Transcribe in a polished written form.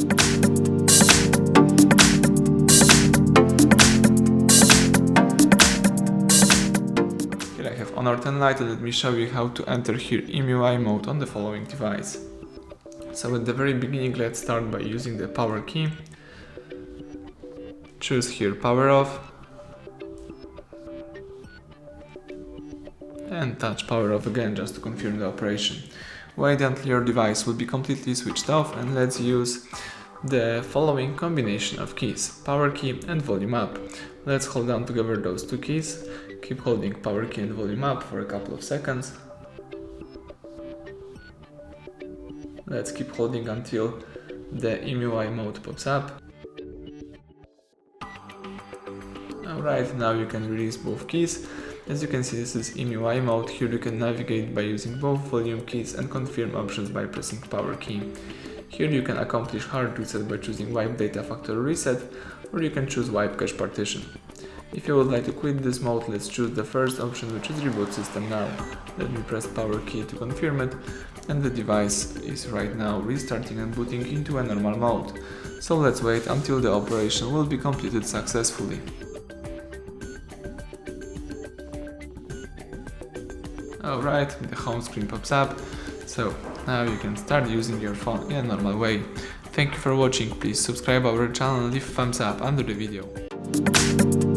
Here I have Honor 10 Lite, and let me show you how to enter here EMUI mode on the following device. So at the very beginning, let's start by using the power key. Choose here power off and touch power off again just to confirm the operation. Wait until your device will be completely switched off, and let's use the following combination of keys: power key and volume up. Let's hold down together those two keys, keep holding power key and volume up for a couple of seconds. Let's keep holding until the EMUI mode pops up. Alright, now you can release both keys. As you can see, this is EMUI mode. Here you can navigate by using both volume keys and confirm options by pressing power key. Here you can accomplish hard reset by choosing wipe data factory reset, or you can choose wipe cache partition. If you would like to quit this mode, let's choose the first option, which is reboot system now. Let me press power key to confirm it, and the device is right now restarting and booting into a normal mode. So let's wait until the operation will be completed successfully. Alright, the home screen pops up, so now you can start using your phone in a normal way. Thank you for watching. Please subscribe our channel and leave a thumbs up under the video.